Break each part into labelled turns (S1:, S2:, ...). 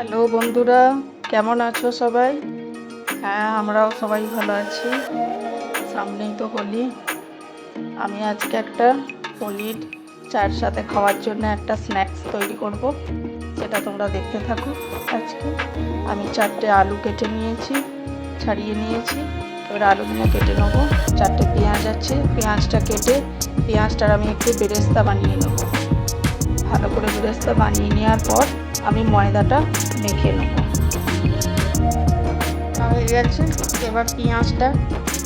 S1: Hello বন্ধুরা, কেমন আছো সবাই? হ্যাঁ, আমরাও সবাই ভালো আছি। সামনেই তো হোলি। আমি আজকে একটা হোলির চায়ের সাথে খাওয়ার জন্য একটা স্ন্যাক্স তৈরি করব, সেটা তোমরা দেখতে থাকো। আজকে আমি 4টে আলু কেটে নিয়েছি, ছাড়িয়ে নিয়েছি। এবার আলুগুলো কেটে নেবো। 4টে পেঁয়াজ আছে, পেঁয়াজটা কেটে পেঁয়াজটার আমি একটু বেরেস্তা বানিয়ে নেবো। ভালো করে বেরেস্তা বানিয়ে নেওয়ার পর আমি ময়দাটা মেখে নেবো। হয়ে গেছে। এবার পেঁয়াজটা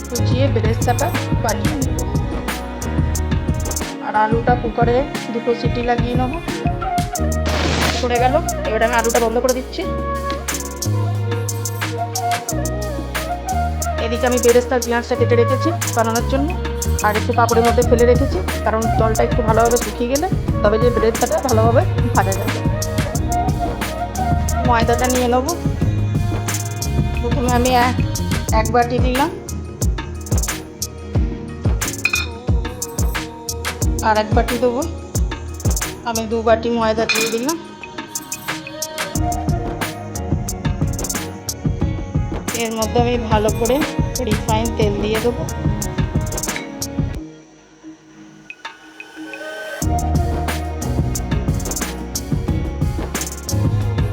S1: কুচিয়ে বেরেস্তাটা বানিয়ে নেব। আর আলুটা কুকারে 2টো সিটি লাগিয়ে নেব। করে গেল। এবার আমি আলুটা বন্ধ করে দিচ্ছি। এদিকে আমি বেরেস্তার পেঁয়াজটা কেটে রেখেছি বানানোর জন্য, আর একটু পাঁপড়ের মধ্যে ফেলে রেখেছি, কারণ জলটা একটু ভালোভাবে শুকিয়ে গেলে তবে যে বেরেস্তাটা ভালোভাবে ভাজা যাবে। ময়দাটা নিয়ে নেব। প্রথমে আমি এক বাটি দিলাম, আর 1 বাটি দেবো। আমি 2 বাটি ময়দা দিয়ে দিলাম। এর মধ্যে আমি ভালো করে রিফাইন তেল দিয়ে দেবো।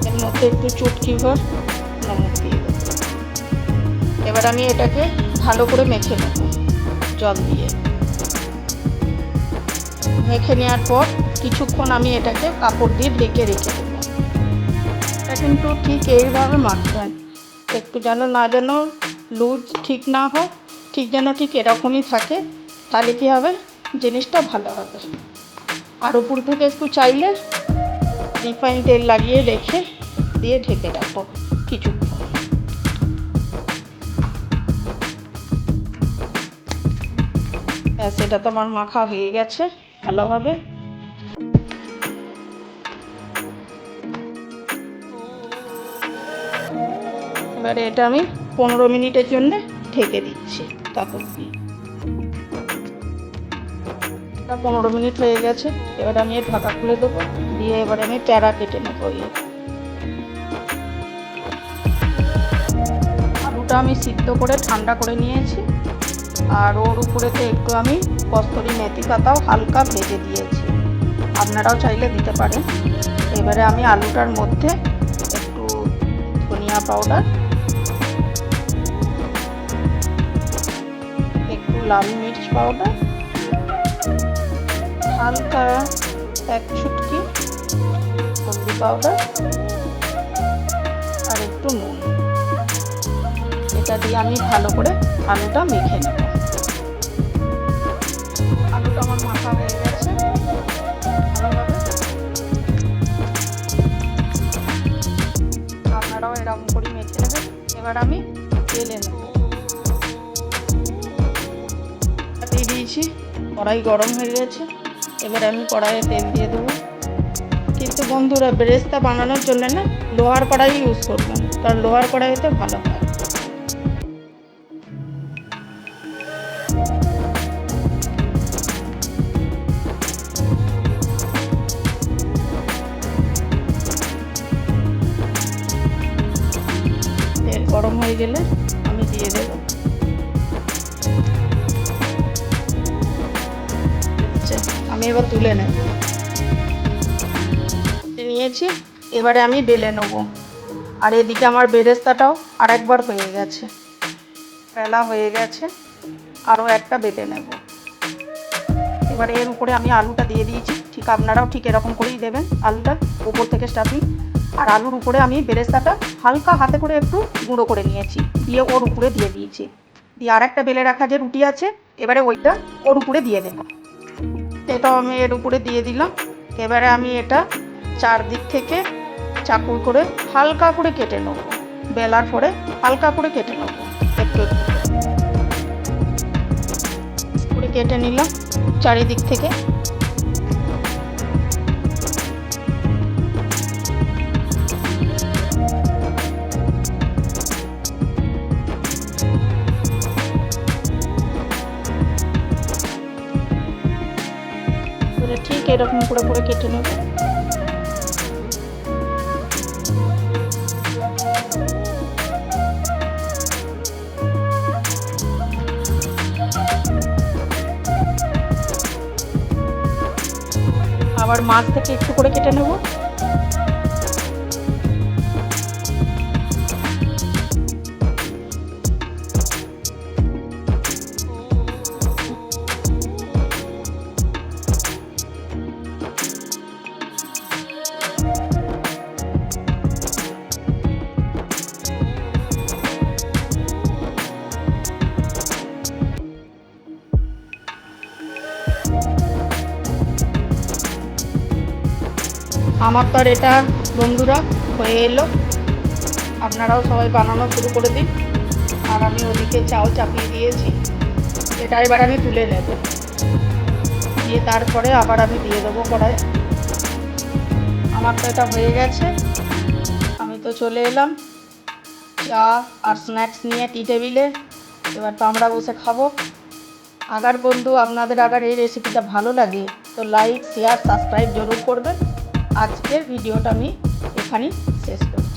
S1: এর মধ্যে একটু চুটকি ভর নমক দিয়ে দেবো। এবার আমি এটাকে ভালো করে মেখে নেব জল দিয়ে। মেখে নেওয়ার পর কিছুক্ষণ আমি এটাকে কাপড় দিয়ে ঢেকে রেখে দেবো। এটা কিন্তু ঠিক এইভাবে মাখতে হয়, একটু যেন লুজ ঠিক না হয়, ঠিক এরকমই থাকে, তাহলে কী হবে, জিনিসটা ভালো হবে। আর উপর থেকে একটু চাইলে রিফাইন তেল লাগিয়ে রেখে দিয়ে ঢেকে রাখবো কিছুক্ষণ। সেটা তো আমার মাখা হয়ে গেছে ভালোভাবে। এবারে এটা আমি 15 মিনিটের জন্য ঢেকে দিচ্ছি কাপড় দিয়ে। 15 মিনিট হয়ে গেছে। এবার আমি এর ঢাকা খুলে দেবো, দিয়ে এবারে আমি প্যারা কেটে নেবো। আলুটা আমি সিদ্ধ করে ঠান্ডা করে নিয়েছি, আর ওর উপরেতে একটু আমি কস্তুরি মেথি পাতাও হালকা ভেজে দিয়েছি, আপনারাও চাইলে দিতে পারেন। এবারে আমি আলুটার মধ্যে একটু ধনিয়া পাউডার, একটু লাল মির্চ পাউডার, হালকা 1 চুটকি হলদি পাউডার, আর একটু নুন, এটা দিয়ে আমি ভালো করে আলুটা মেখে নেব। আলুটা আমার মাখা হয়ে গেছে ভালোভাবে। আপনারাও এরকম করে মেখে নেবেন। এবার আমি তেলে নেব। দিয়ে দিয়েছি, কড়াই গরম হয়ে গেছে। এবার আমি কড়াইয়ে তেল দিয়ে দেবো। কিন্তু বন্ধুরা, বেরেস্তা বানানোর জন্য না লোহার কড়াই ইউজ করবেন, কারণ লোহার কড়াইতে ভালো হয়। তেল গরম হয়ে গেলে আমি দিয়ে দেব। আমি এবার তুলে নিয়েছি। এবারে আমি বেলে নেব। আর এদিকে আমার বেরেস্তাটাও আরেকবার হয়ে গেছে, বেলা হয়ে গেছে, আরও একটা বেলে নেব। এবারে এর উপরে আমি আলুটা দিয়ে দিয়েছি, ঠিক আপনারাও ঠিক এরকম করেই দেবেন আলুটা, উপর থেকে স্টাফিং। আর আলুর উপরে আমি বেরেস্তাটা হালকা হাতে করে একটু গুঁড়ো করে নিয়েছি, দিয়ে ওর উপরে দিয়ে দিয়েছি। দিয়ে আর একটা বেলে রাখা যে রুটি আছে, এবারে ওইটা ওর উপরে দিয়ে দেব। এটাও আমি এর উপরে দিয়ে দিলাম। এবারে আমি এটা চারদিক থেকে চাকুর করে হালকা করে কেটে নেব। বেলার পরে হালকা করে কেটে নেব, একটু করে কেটে নিলাম চারিদিক থেকে। ঠিক এরকম করে কেটে নেব। আবার মাছ থেকে একটু করে কেটে নেব। আমার তো আর এটা বন্ধুরা হয়ে এলো। আপনারাও সবাই বানানো শুরু করে দিন। আর আমি ওদিকে চাও চাপিয়ে দিয়েছি। এটা এবার আমি তুলে নেব, দিয়ে তারপরে আবার আমি দিয়ে দেবো কড়াইয়ে। আমার তো এটা হয়ে গেছে। আমি তো চলে এলাম চা আর স্ন্যাক্স নিয়ে টি টেবিলে। এবার তো আমরা বসে খাবো। আগার বন্ধু আপনাদের আগার এই রেসিপিটা ভালো লাগে তো লাইক শেয়ার সাবস্ক্রাইব জরুর করবেন। আজকের ভিডিওটা আমি এখানেই শেষ করছি।